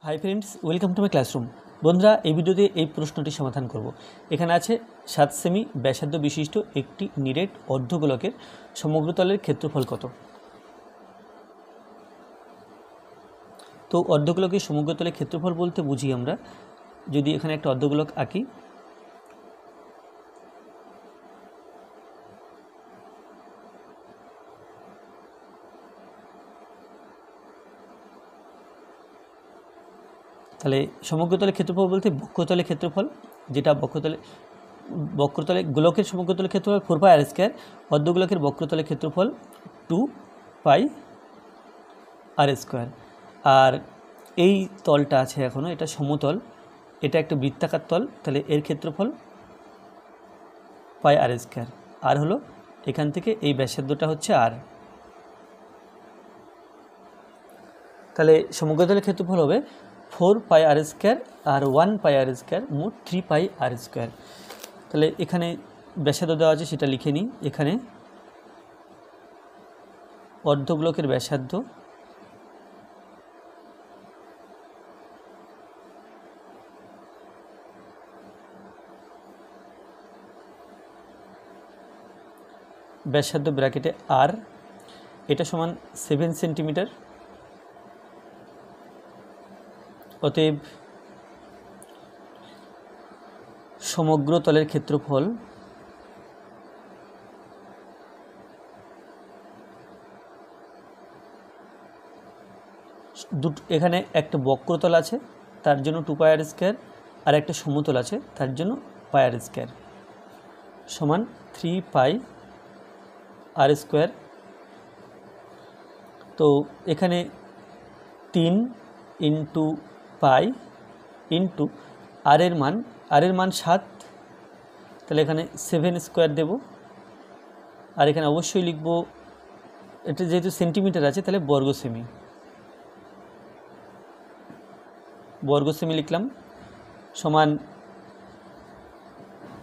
Hi friends, welcome to my classroom. বন্ধুরা, এই ভিডিওতে এই প্রশ্নটি সমাধান করব। এখানে আছে 7 সেমি ব্যাসার্ধ বিশিষ্ট একটি নিরেট অর্ধগোলকের সমগ্রতলের ক্ষেত্রফল কত। তো অর্ধগোলকের সমগ্রতলের ক্ষেত্রফল বলতে বুঝি আমরা, যদি এখানে একটা অর্ধগোলক আঁকি, তাহলে সমগ্রতলের ক্ষেত্রফল বলতে বক্রতলের ক্ষেত্রফল, যেটা বক্রতলে গোলকের সমগ্রতলের ক্ষেত্রফল 4 পাই আর স্কোয়ার, অর্ধগোলকের বক্রতলের ক্ষেত্রফল 2 পাই আর স্কোয়ার। আর এই তলটা আছে এখনও, এটা সমতল, এটা একটা বৃত্তাকার তল, তাহলে এর ক্ষেত্রফল পাই আর স্কোয়ার। আর হলো এখান থেকে এই ব্যাসার্ধটা হচ্ছে আর। তাহলে সমগ্রতলের ক্ষেত্রফল হবে 4 পাই আর স্কোয়ার আর 1 পাই আর স্কোয়ার, মোট 3 পাই আর স্কোয়ার। তাহলে এখানে ব্যাসার্ধ দেওয়া আছে, সেটা লিখে নিই। এখানে অর্ধগোলকের ব্যাসার্ধ ব্র্যাকেটে আর, এটা সমান 7 সেন্টিমিটার। অতএব সমগ্র তলের ক্ষেত্রফল এখানে একটা বক্রতল আছে, তার জন্য 2 পাই আর স্কোয়ার, আর একটা সমতল আছে, তার জন্য পাই আর স্কোয়ার, সমান 3 পাই আর স্কোয়ার। তো এখানে 3 ইন্টু পাই ইন্টু আর এর মান 7, তাহলে এখানে 7 স্কোয়ার দেব। আর এখানে অবশ্যই লিখব, এটা যেহেতু সেন্টিমিটার আছে তাহলে বর্গ সেমি লিখলাম, সমান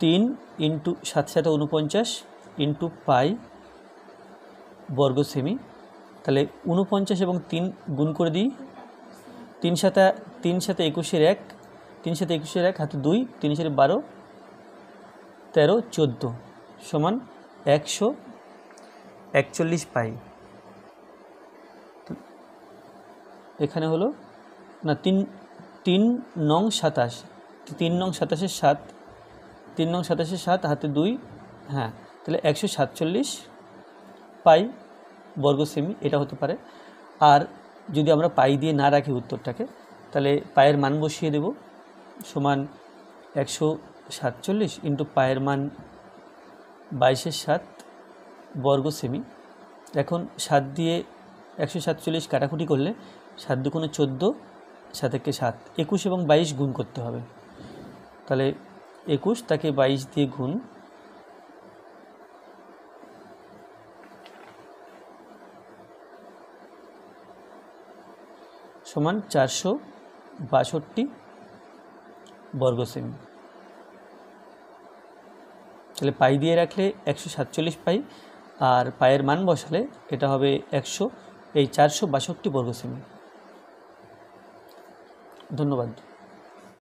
3 ইন্টু 7 7 49 ইন্টু পাই বর্গ সেমি। তাহলে 49 এবং 3 গুণ করে দিই, 3 সাথে 21-এর 1, 3 সাথে 21-এর 1 হাতে 2, 3 সাথে 12, 13, 14 সমান 141 পাই। এখানে হলো না 3 নং 27, 3 নং 27-এর 7, 3 নং 27-এর 7 হাতে 2, হ্যাঁ, তাহলে 147 পাই বর্গ সেমি এটা হতে পারে। আর যদি আমরা পাই দিয়ে না রাখি উত্তরটাকে, তাহলে পায়ের মান বসিয়ে দেব, সমান 147 ইন্টু পায়ের মান 22-এর 7 বর্গ সেমি। এখন 7 দিয়ে 147 কাটাকুটি করলে 7 দুগুণে 14, 7 একে 7, 21 এবং 22 গুণ করতে হবে। তাহলে 21 তাকে 22 দিয়ে গুণ, সমান 462 বর্গ সেমি। তাহলে পাই দিয়ে রাখলে 147 পাই, আর পায়ের মান বসালে এটা হবে 462 বর্গ সেমি। ধন্যবাদ।